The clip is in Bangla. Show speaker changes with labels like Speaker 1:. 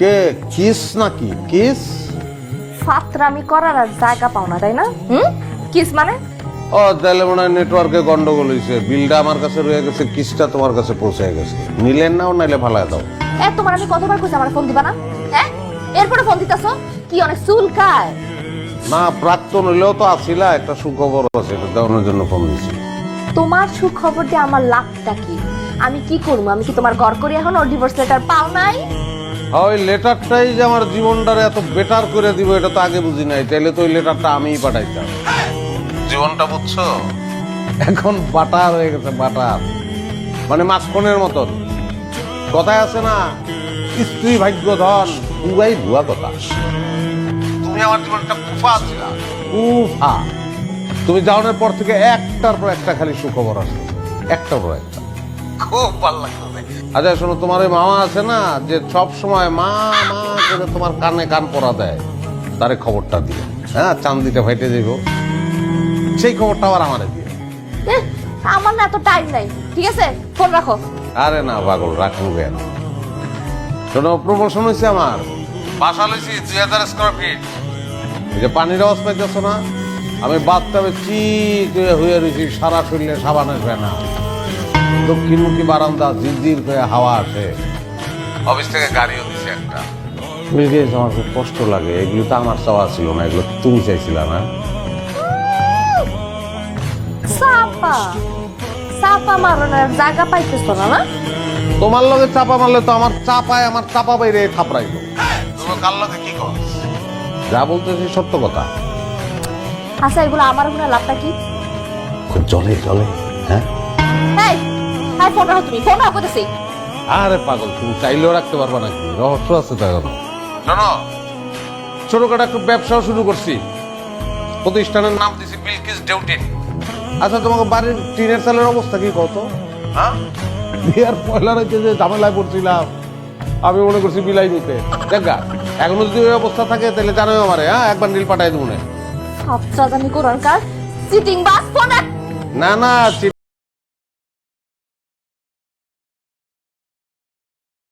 Speaker 1: কে কিস নাকি কিস?
Speaker 2: ফাতরামি করার আর জায়গা পাও না তাই না? কিস মানে?
Speaker 1: ও তাহলে মনে হয় নেটওয়ার্কে গন্ডগোল হয়েছে, বিলটা আমার কাছে রয়ে গেছে, কিসটা তোমার কাছে পৌঁছে গেছে। নিলেন নাও নাইলে ফালায় দাও।
Speaker 2: তোমার আমি কতবার কইছি আমার ফোন দিবা না? হ্যাঁ, এরপরে ফোন দিতাছো কি অনেক চুলকায়?
Speaker 1: না প্রাক্তন হইলেও তো আসিলা, একটা সুখবর আছে, এটা দেওয়ানোর জন্য ফোন দিছি।
Speaker 2: তোমার সুখবর দিয়ে আমার লাভটা কি? আমি কি করবো? আমি কি তোমার ঘর করি এখন? ওর ডিভোর্স লেটার পাও নাই?
Speaker 1: ওই লেটারটাই যে আমার জীবনটারে এত বেটার করে দিব এটা তো আগে বুঝি নাই, তাইলে তো ওই লেটারটা আমিই পাঠাইতাম। জীবনটা বুঝছো, এখন বাটার হয়ে গেছে, বাটার মানে মাখনের মতন। কথায় আছে না, স্ত্রী ভাগ্য ধন, পুরাই ভুয়া কথা। তুমি আমার জীবনটা কুফা ছিল, কুফা। তুমি যাওয়ার পর থেকে একটার পর একটা খালি সুখবর আসে, একটার পর একটা, খুব ভালো লাগছে। আচ্ছা শোনো, তোমার ওই মামা আছে না যে সব সময় মা মা করে তোমার কানে কান পরা দেয়, তারে খবরটা দিয়ে, হ্যাঁ চান্দিটা ফাইটে দিব, সেই খবরটা আবার আমারে দিয়ে।
Speaker 2: আমার না এত টাইম নাই, ঠিক আছে ফোন রাখো।
Speaker 1: আরে না পাগল, রাখবো কেন? শোনো, প্রমোশন হয়েছে আমার, বাসা লইছি 2000 স্কোয়ার ফিট। এই যে পানির আওয়াজ পাইতেছ না, আমি বাথটাবে চিক হয়ে রয়েছি, সারা শরীরে সাবানের ফেনা, দক্ষিণমুখী বারান্দা, ঝিরঝির হয়ে হাওয়া আসে। অফিস থেকে গাড়িও দিছে একটা। আমার খুব কষ্ট লাগে, এগুলো তো আমার চাওয়া ছিল না, এগুলো তুমি চাইছিলা না?
Speaker 2: চাপা চাপা মারনের জায়গা পাইতেছো না?
Speaker 1: তোমার লগে চাপা মারলে তো আমার চাপায় আমার চাপা বাইরে থাপড়াইলো। তুমি কার লগে কি কর? যা বলতেছি সত্য কথা।
Speaker 2: আচ্ছা এগুলো আমার গুণা লাভটা কি?
Speaker 1: জলে জলে, হ্যাঁ
Speaker 2: এই হ্যাঁ ফোন রাখো, তুমি ফোন রাখো করতেছি।
Speaker 1: আরে পাগল, তুমি চাইলেও রাখতে পারবা নাকি? রহস্য আছে তো এখন। শোনো, ছোটখাটো একটু ব্যবসাও শুরু করছি, প্রতিষ্ঠানের নাম দিছি বিলকিস ডেউটিন। আচ্ছা তোমাকে বাড়ির টিনের চালের অবস্থা কি কত? হ্যাঁ, বিয়ার পয়লা রাতে যে ঝামেলায় পড়ছিলাম, আমি মনে করছি বিলাই নিতে। দেখা এখনো যদি ওই অবস্থা থাকে তাহলে জানোই আমারে, হ্যাঁ একবার নীল পাঠাই দেবো।
Speaker 2: আচ্ছা জানি কোরআন কার চিটিং বাস ফোন রাখ।
Speaker 1: না না,